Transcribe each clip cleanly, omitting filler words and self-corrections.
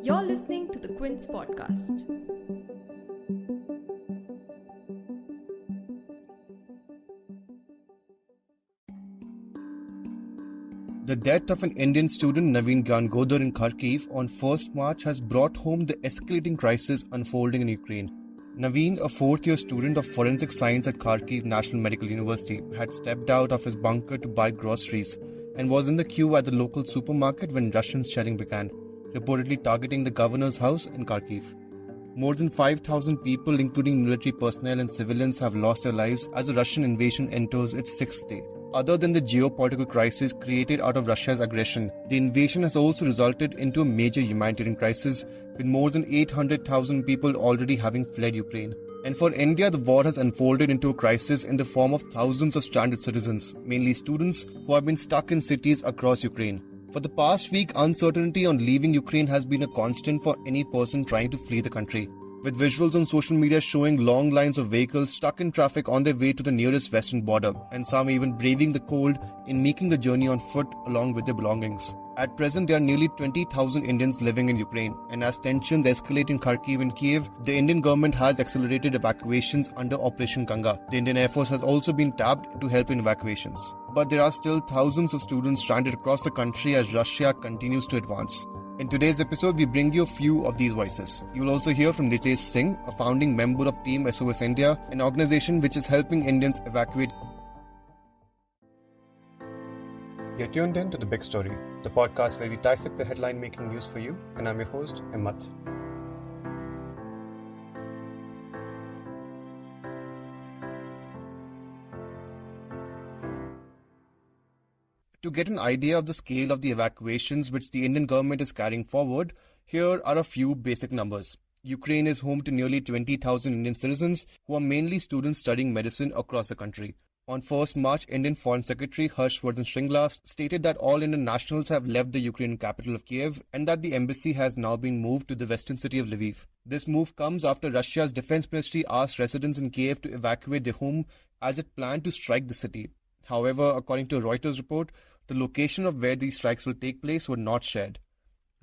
You're listening to the Quint podcast. The death of an Indian student, Naveen Gyanagoudar, in Kharkiv on 1st March has brought home the escalating crisis unfolding in Ukraine. Naveen, a fourth-year student of forensic science at Kharkiv National Medical University, had stepped out of his bunker to buy groceries and was in the queue at the local supermarket when Russian shelling began, reportedly targeting the governor's house in Kharkiv. More than 5,000 people, including military personnel and civilians, have lost their lives as the Russian invasion enters its sixth day. Other than the geopolitical crisis created out of Russia's aggression, the invasion has also resulted into a major humanitarian crisis, with more than 800,000 people already having fled Ukraine. And for India, the war has unfolded into a crisis in the form of thousands of stranded citizens, mainly students, who have been stuck in cities across Ukraine. For the past week, uncertainty on leaving Ukraine has been a constant for any person trying to flee the country, with visuals on social media showing long lines of vehicles stuck in traffic on their way to the nearest western border, and some even braving the cold in making the journey on foot along with their belongings. At present, there are nearly 20,000 Indians living in Ukraine, and as tensions escalate in Kharkiv and Kiev, the Indian government has accelerated evacuations under Operation Ganga. The Indian Air Force has also been tapped to help in evacuations. But there are still thousands of students stranded across the country as Russia continues to advance. In today's episode, we bring you a few of these voices. You will also hear from Nitesh Singh, a founding member of Team SOS India, an organization which is helping Indians evacuate. You're tuned in to The Big Story, the podcast where we dissect the headline-making news for you, and I'm your host, Himmat. To get an idea of the scale of the evacuations which the Indian government is carrying forward, here are a few basic numbers. Ukraine is home to nearly 20,000 Indian citizens who are mainly students studying medicine across the country. On 1st March, Indian Foreign Secretary Harshvardhan Shringla stated that all Indian nationals have left the Ukrainian capital of Kiev and that the embassy has now been moved to the western city of Lviv. This move comes after Russia's defense ministry asked residents in Kiev to evacuate their home as it planned to strike the city. However, according to a Reuters report, the location of where these strikes will take place were not shared.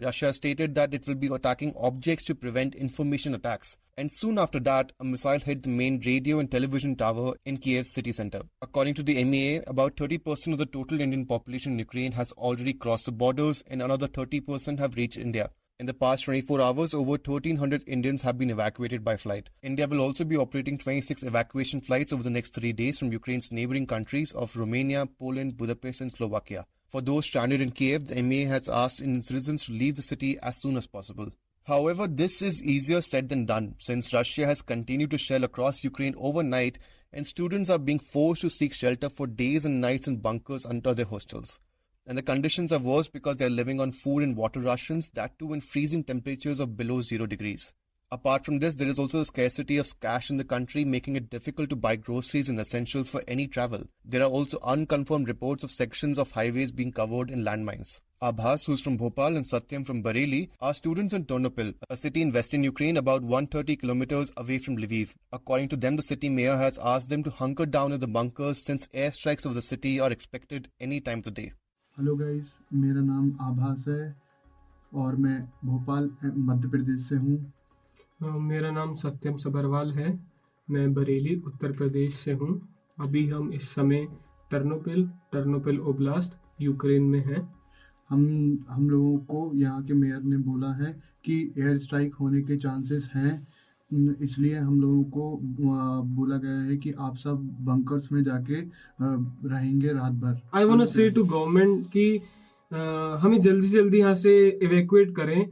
Russia stated that it will be attacking objects to prevent information attacks, and soon after that, a missile hit the main radio and television tower in Kiev's city center. According to the MEA, about 30% of the total Indian population in Ukraine has already crossed the borders and another 30% have reached India. In the past 24 hours, over 1,300 Indians have been evacuated by flight. India will also be operating 26 evacuation flights over the next 3 days from Ukraine's neighboring countries of Romania, Poland, Budapest and Slovakia. For those stranded in Kiev, the MEA has asked Indian citizens to leave the city as soon as possible. However, this is easier said than done, since Russia has continued to shell across Ukraine overnight and students are being forced to seek shelter for days and nights in bunkers under their hostels. And the conditions are worse because they are living on food and water rations, that too in freezing temperatures of below 0 degrees. Apart from this, there is also a scarcity of cash in the country, making it difficult to buy groceries and essentials for any travel. There are also unconfirmed reports of sections of highways being covered in landmines. Abhas, who's from Bhopal, and Satyam from Bareilly, are students in Ternopil, a city in western Ukraine about 130 kilometers away from Lviv. According to them, the city mayor has asked them to hunker down in the bunkers since airstrikes of the city are expected any time of the day. Hello guys, मेरा नाम आभास है और मैं भोपाल मध्य प्रदेश से हूँ। मेरा नाम सत्यम सबरवाल है। मैं बरेली उत्तर प्रदेश से हूँ। अभी हम इस समय टर्नोपिल ओब्लास्ट यूक्रेन में हैं। हम लोगों को यहाँ के मेयर ने बोला है कि एयर स्ट्राइक होने के चांसेस हैं, इसलिए हम लोगों को बोला गया है कि आप सब बंकर्स में जाके रहेंगे रात भर। आई वांट टू से टू गवर्नमेंट कि हमें जल्दी से जल्दी यहाँ से इवैक्यूएट करें।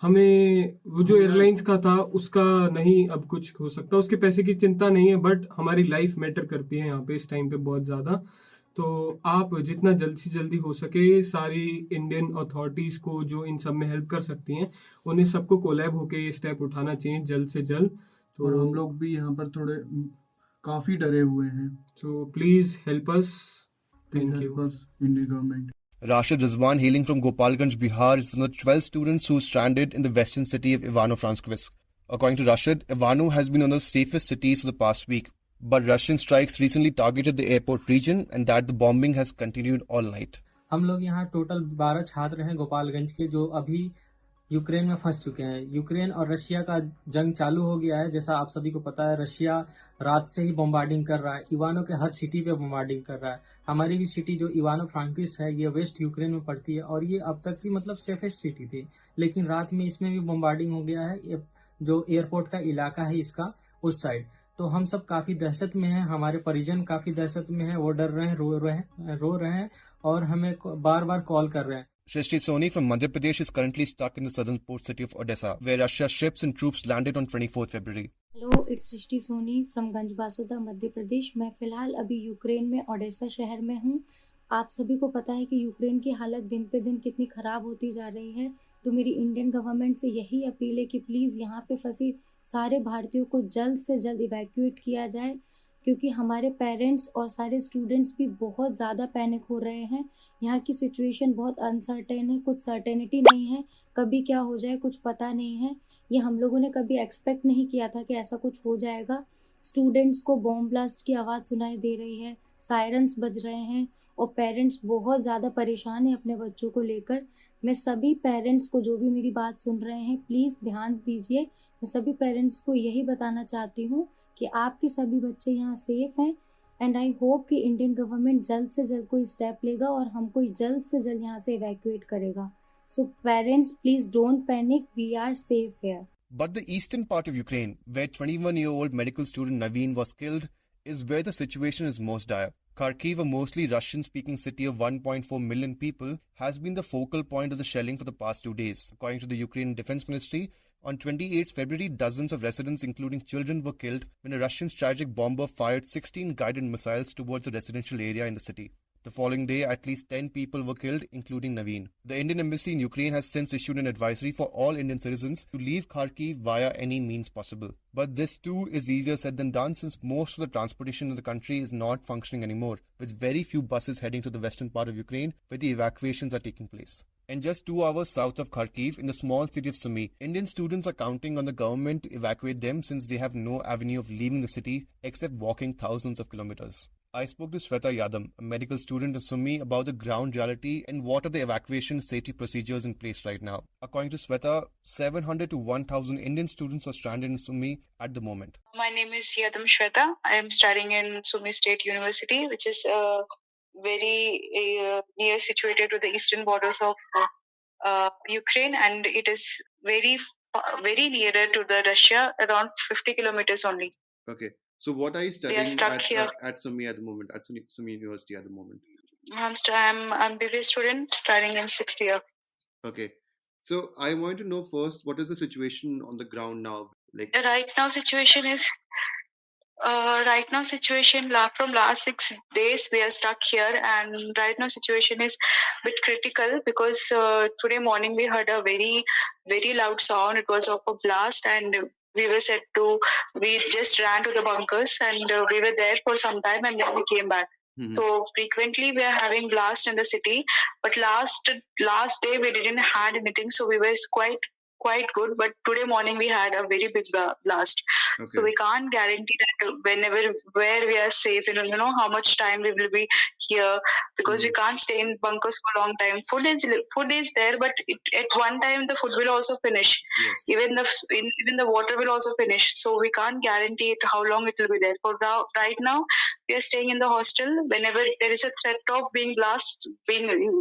हमें वो जो एयरलाइंस का था उसका नहीं अब कुछ हो सकता, उसके पैसे की चिंता नहीं है, बट हमारी लाइफ मैटर करती है यहाँ पे इस टाइम पे बहुत ज़्यादा। तो आप जितना जल्दी से जल्दी हो सके सारी इंडियन अथॉरिटीज़ को जो इन सब में हेल्प कर सकती हैं उन्हें सबको कोलैब होके ये स्टेप उठाना चाहिए जल्द से जल्द। तो और हम लोग भी यहाँ पर थोड़े काफ़ी डरे हुए हैं। So please help us. Thank you. Indian government. Rashid Rizwan, hailing from Gopalganj, Bihar, is one of the 12 students who stranded in the western city of Ivano-Frankivsk. According to Rashid, Ivano has been one of the safest cities for the past week, but Russian strikes recently targeted the airport region and that the bombing has continued all night. हम लोग यहाँ total 12 छात्र हैं गोपालगंज के, जो अभी Ukraine में फंस चुके हैं। यूक्रेन और रशिया का जंग चालू हो गया है। जैसा आप सभी को पता है, रशिया रात से ही बम्बार्डिंग कर रहा है, इवानो के हर सिटी पे बम्बार्डिंग कर रहा है। हमारी भी सिटी जो इवानो फ्रांकिस है, ये वेस्ट यूक्रेन में पड़ती है और ये अब तक की मतलब सेफेस्ट सिटी थी, लेकिन रात में इसमें भी बम्बार्डिंग हो गया है। ये जो एयरपोर्ट का इलाका है इसका, उस साइड, तो हम सब काफी दहशत में हैं। हमारे परिजन काफी दहशत में हैं, वो डर रहे हैं, रो रहे हैं और हमें बार बार कॉल कर रहे हैं। Shrishti Soni from Madhya Pradesh is currently stuck in the southern port city of Odessa, where Russia's ships and troops landed on 24th February. Hello, it's Srishti Soni from Ganj Basoda Madhya Pradesh. मैं फ़िलहाल अभी यूक्रेन में ओडेसा शहर में हूँ। आप सभी को पता है कि यूक्रेन की हालत दिन पे दिन कितनी ख़राब होती जा रही है। तो मेरी इंडियन गवर्नमेंट से यही अपील है कि प्लीज़ यहाँ पे फंसी सारे भारतीयों को जल्द से जल्द इवैक्यूएट किया जाए, क्योंकि हमारे पेरेंट्स और सारे स्टूडेंट्स भी बहुत ज़्यादा पैनिक हो रहे हैं। यहाँ की सिचुएशन बहुत अनसर्टेन है, कुछ सर्टेनिटी नहीं है, कभी क्या हो जाए कुछ पता नहीं है। ये हम लोगों ने कभी एक्सपेक्ट नहीं किया था कि ऐसा कुछ हो जाएगा। स्टूडेंट्स को बॉम्ब ब्लास्ट की आवाज़ सुनाई दे रही है, सायरन्स बज रहे हैं और पेरेंट्स बहुत ज़्यादा परेशान हैं अपने बच्चों को लेकर। मैं सभी पेरेंट्स को, जो भी मेरी बात सुन रहे हैं, प्लीज़ ध्यान दीजिए। मैं सभी पेरेंट्स को यही बताना चाहती हूँ कि आपके सभी बच्चे यहाँ सेफ़ हैं एंड आई होप कि इंडियन गवर्नमेंट जल्द से जल्द कोई स्टेप लेगा और हमको जल्द से जल्द यहाँ से इवैक्यूएट करेगा। So parents, please don't panic. We are safe here. But the eastern part of Ukraine, where 21-year-old medical student Naveen was killed, is where the situation is most dire. Kharkiv, a mostly Russian-speaking city of 1.4 million people, has been the focal point of the shelling for the past 2 days. According to the Ukrainian Defense Ministry, on 28th February, dozens of residents, including children, were killed when a Russian strategic bomber fired 16 guided missiles towards a residential area in the city. The following day, at least 10 people were killed, including Naveen. The Indian Embassy in Ukraine has since issued an advisory for all Indian citizens to leave Kharkiv via any means possible. But this too is easier said than done, since most of the transportation in the country is not functioning anymore, with very few buses heading to the western part of Ukraine where the evacuations are taking place. And just 2 hours south of Kharkiv, in the small city of Sumy, Indian students are counting on the government to evacuate them, since they have no avenue of leaving the city except walking thousands of kilometers. I spoke to Shweta Yadam, a medical student in Sumy, about the ground reality and what are the evacuation safety procedures in place right now. According to Shweta, 700 to 1,000 Indian students are stranded in Sumy at the moment. My name is Yadam Shweta. I am studying in Sumy State University, which is very near situated to the eastern borders of Ukraine, and it is very nearer to the Russia, around 50 kilometers only. Okay. So what are you studying at Sumy at the moment, at Sumy University at the moment? I'm BBA student studying in 6th year. Okay. So I want to know first, what is the situation on the ground now? Like right now situation from last 6 days we are stuck here, and right now situation is a bit critical because today morning we heard a very, very loud sound. It was of a blast, and we just ran to the bunkers, and we were there for some time, and then we came back. Mm-hmm. So frequently we are having blast in the city, but last day we didn't had anything, so we were quite good. But today morning we had a very big blast. Okay. So we can't guarantee that where we are safe, how much time we will be here, because we can't stay in bunkers for a long time. Food is there, but at one time the food will also finish. Yes. Even the water will also finish. So we can't guarantee how long it will be there. For now, right now we are staying in the hostel. Whenever there is a threat of being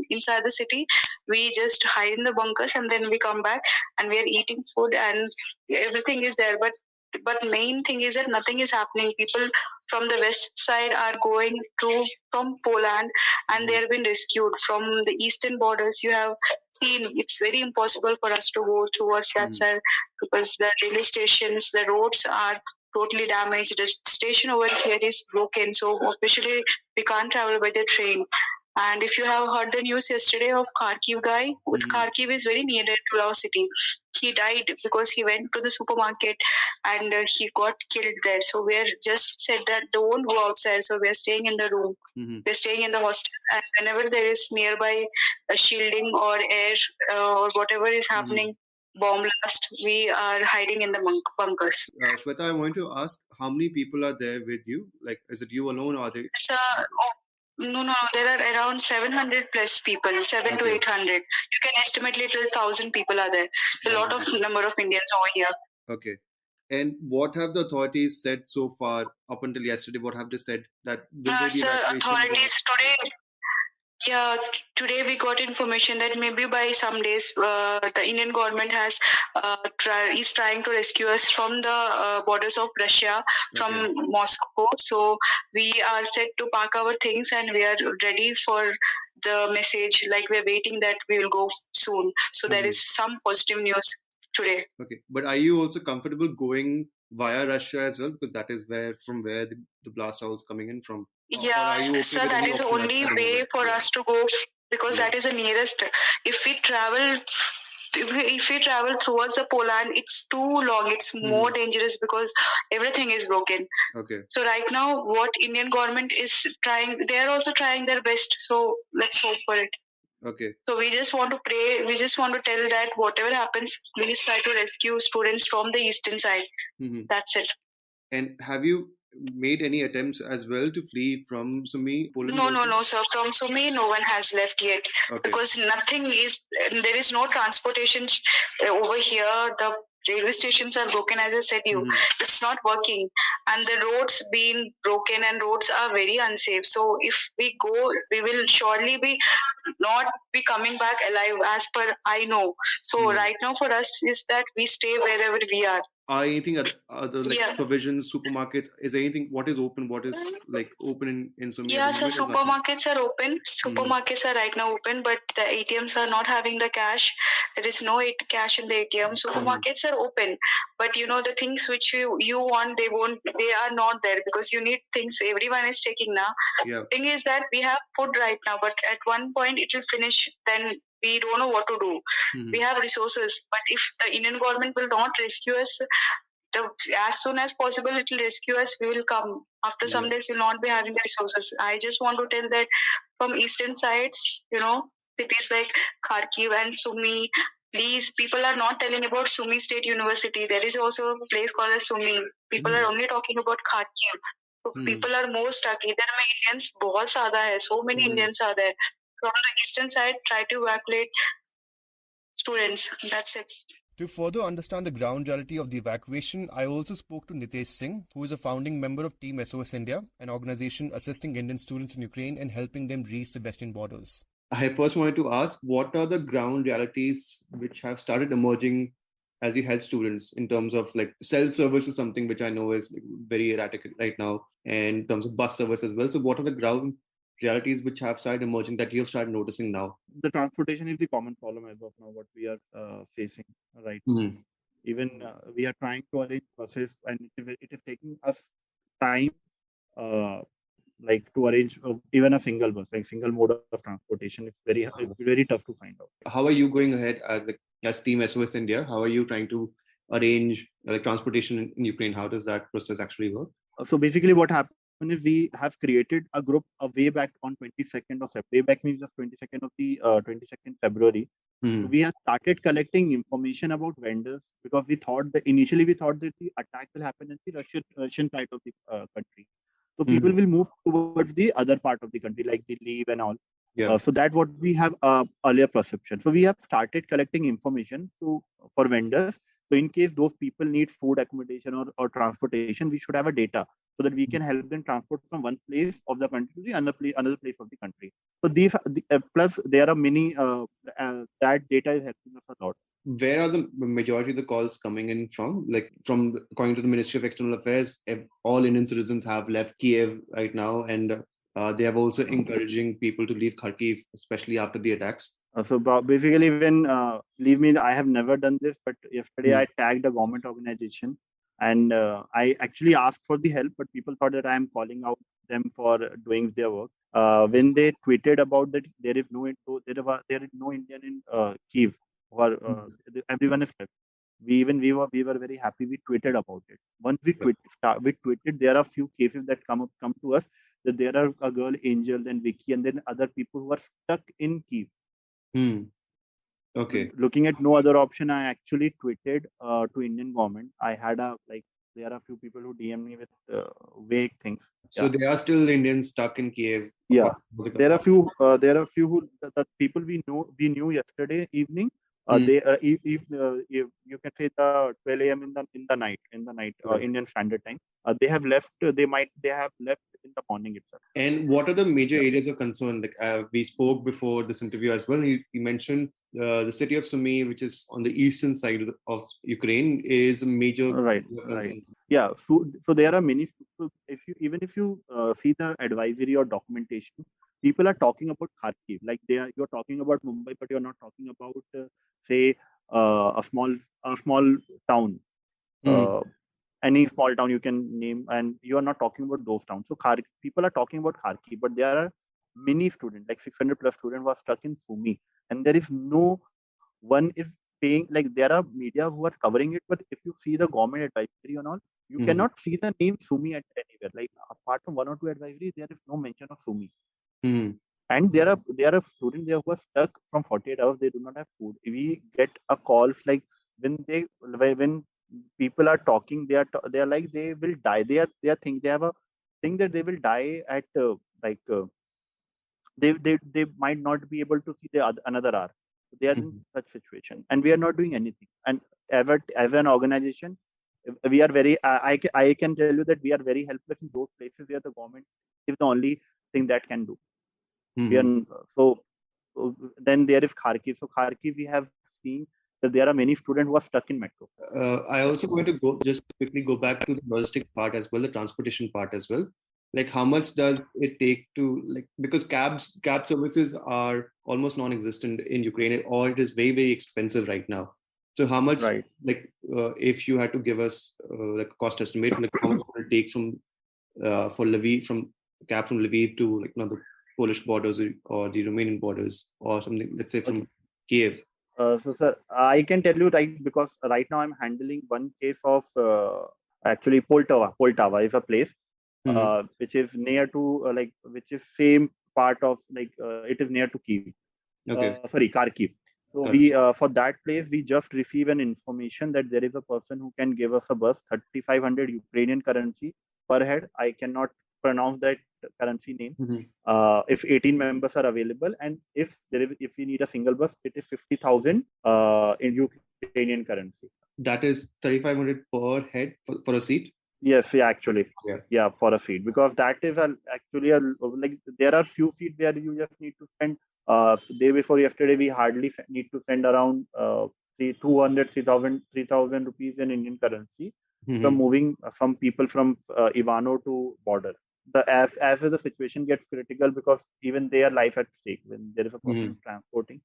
inside the city, we just hide in the bunkers, and then we come back and we are eating food, and everything is there. But main thing is that nothing is happening. People from the west side are going from Poland, and they have been rescued. From the eastern borders, you have seen it's very impossible for us to go towards that side, because the railway stations, the roads are totally damaged. The station over here is broken, so especially we can't travel by the train. And if you have heard the news yesterday of Kharkiv guy, Kharkiv is very near to our city. He died because he went to the supermarket and he got killed there. So we are just said that don't go outside. So we are staying in the room. Mm-hmm. We are staying in the hostel. And whenever there is nearby a shielding or air or whatever is happening, bomb blast, we are hiding in the bunkers. Shweta, I want to ask, how many people are there with you? Like, is it you alone or are they? No, there are around 700 plus people, 7 to Okay. 800. You can estimate little 1,000 people are there. A lot of number of Indians over here. Okay. And what have the authorities said so far up until yesterday? What have they said? That will there be Sir, evacuations or- authorities today. Yeah, today we got information that maybe by some days the Indian government is trying to rescue us from the borders of Russia, from Okay. Moscow. So we are set to pack our things and we are ready for the message. Like we're waiting that we will go soon. So there is some positive news today. Okay. But are you also comfortable going via Russia as well? Because that is from where the blast holes coming in from. Or Yeah, are you okay sir, with that any is the option only at the way moment? for Yeah. us to go because Yeah. that is the nearest. If we travel, if we travel towards the Poland, it's too long. It's more dangerous because everything is broken. Okay. So right now, what Indian government is trying, they are also trying their best. So let's hope for it. Okay. So we just want to pray. We just want to tell that whatever happens, please try to rescue students from the eastern side. That's it. And have you made any attempts as well to flee from Sumy, Poland? No, sir. From Sumy, no one has left yet because there is no transportation over here. The railway stations are broken, as I said you. It's not working, and the roads being broken, and roads are very unsafe. So if we go, we will surely be not be coming back alive, as per I know. So right now for us is that we stay wherever we are. Are anything other like provisions, supermarkets? Is anything what is open? What is like open in Sumy? Yeah, so supermarkets are open. Supermarkets are right now open, but the ATMs are not having the cash. There is no cash in the ATM. Supermarkets are open, but the things which you want, they are not there because you need things. Everyone is taking now. Yeah. Thing is that we have food right now, but at one point it will finish. Then we don't know what to do. We have resources, but if the Indian government will not rescue us, as soon as possible it will rescue us, we will come. After some days we'll not be having the resources. I just want to tell that from eastern sides, cities like Kharkiv and Sumy, please, people are not telling about Sumy State University. There is also a place called as Sumy. People are only talking about Kharkiv. So people are more stuck. Idhar mein Indians bahut zyada hai. So many Indians are there. From the eastern side, try to evacuate students. That's it. To further understand the ground reality of the evacuation, I also spoke to Nitesh Singh, who is a founding member of Team SOS India, an organization assisting Indian students in Ukraine and helping them reach the western borders. I first wanted to ask, what are the ground realities which have started emerging as you help students in terms of like cell service is something which I know is very erratic right now, and in terms of bus service as well. So what are the ground realities which have started emerging that you have started noticing now? The transportation is the common problem as of now, what we are facing right now. Even we are trying to arrange buses, and it is taking us time like to arrange even a single bus, like single mode of transportation. It's very tough to find out. How are you going ahead as Team SOS India? How are you trying to arrange transportation in Ukraine? How does that process actually work? So basically what happened is we have created a group way back on 22nd of February. Way back means the 22nd of the 22nd February. So we have started collecting information about vendors because initially we thought that the attack will happen in the Russian side of the country. So people will move towards the other part of the country, like the Lviv and all. Yeah. So that what we have earlier perception. So we have started collecting information for vendors. So in case those people need food, accommodation, or transportation, we should have a data so that we can help them transport from one place of the country to the another place of the country. So plus there are many that data is helping us a lot. Where are the majority of the calls coming in from? Like according to the Ministry of External Affairs, all Indian citizens have left Kiev right now, and they have also encouraging people to leave Kharkiv, especially after the attacks. So basically, when believe me, I have never done this, but yesterday I tagged a government organization, and I actually asked for the help, but people thought that I am calling out them for doing their work. When they tweeted about that, there is no Indian in Kiev, or everyone is left. We were very happy. We tweeted about it. Once we tweeted, there are few cases that come to us that there are a girl Angel, then Vicky, and then other people who are stuck in Kiev. Okay. Looking at no other option, I actually tweeted to Indian government. I had there are few people who DM me with vague things. So there are still Indians stuck in Kiev. Yeah, there are few who the people we knew yesterday evening. They you can say the 12 a.m. in the night Indian Standard Time. They have left. They have left in the morning itself. And what are the major areas of concern? Like we spoke before this interview as well. You mentioned the city of Sumy, which is on the eastern side of Ukraine, is a major concern. Yeah. So there are many. So if you see the advisory or documentation, people are talking about Kharkiv. Like you're talking about Mumbai, but you're not talking about say a small town. Any small town you can name, and you are not talking about those towns. So people are talking about Kharkiv, but there are many students, like 600 plus students, who are stuck in Sumy, and there is no one is paying. Like there are media who are covering it, but if you see the government advisory and all, you cannot see the name Sumy at anywhere. Like apart from one or two advisories, there is no mention of Sumy. And there are students there who are stuck from 48 hours. They do not have food. We get a calls like when people are talking, they are like they will die. They have a thing that they will die at they might not be able to see another hour. They are in such situation, and we are not doing anything. And as an organization, we are very. I can tell you that we are very helpless in those places where the government is the only thing that can do. So then there is Kharkiv. So Kharkiv, we have seen that there are many students who are stuck in metro. I also want to just quickly go back to the logistics part as well, the transportation part as well. Like how much does it take to because cab services are almost non-existent in Ukraine, or it is very, very expensive right now. So how much if you had to give us a cost estimate, how much would it take from Lviv, from cab from Lviv to the Polish borders or the Romanian borders, or something, let's say from Kiev? So sir, I can tell you because right now I'm handling one case of actually Poltava. Poltava is a place which is near to which is same part of it is near to Kiev. Kharkiv. So we for that place we just receive an information that there is a person who can give us a bus 3,500 Ukrainian currency per head. I cannot pronounce that currency name. If 18 members are available, and if we need a single bus, it is 50,000 in Ukrainian currency. That is 3,500 per head for a seat. Yes, actually, for a seat, because that is actually there are few seats where you just need to spend. Day before yesterday, we hardly need to spend around 3,000 rupees in Indian currency. From moving some people from Ivano to border. As the situation gets critical, because even their life at stake when there is a person transporting,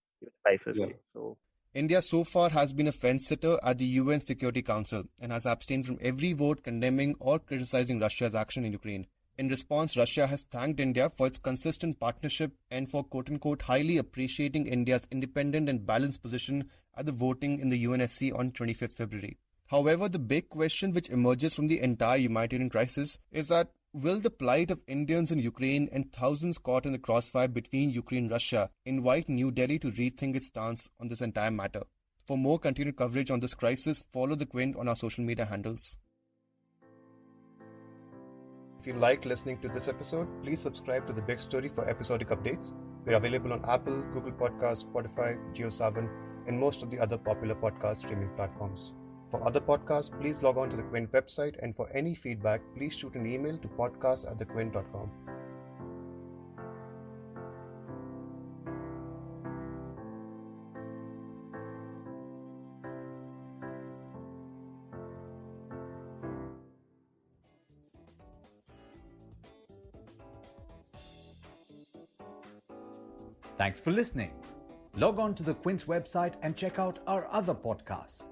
life at stake. So India so far has been a fence-sitter at the UN Security Council and has abstained from every vote condemning or criticizing Russia's action in Ukraine. In response, Russia has thanked India for its consistent partnership and for quote-unquote highly appreciating India's independent and balanced position at the voting in the UNSC on 25th February. However, the big question which emerges from the entire humanitarian crisis is that will the plight of Indians in Ukraine and thousands caught in the crossfire between Ukraine and Russia invite New Delhi to rethink its stance on this entire matter? For more continued coverage on this crisis, follow the Quint on our social media handles. If you like listening to this episode, please subscribe to The Big Story for episodic updates. We're available on Apple, Google Podcasts, Spotify, JioSaavn, and most of the other popular podcast streaming platforms. For other podcasts, please log on to the Quint website, and for any feedback, please shoot an email to podcast@thequint.com. Thanks for listening. Log on to the Quint's website and check out our other podcasts.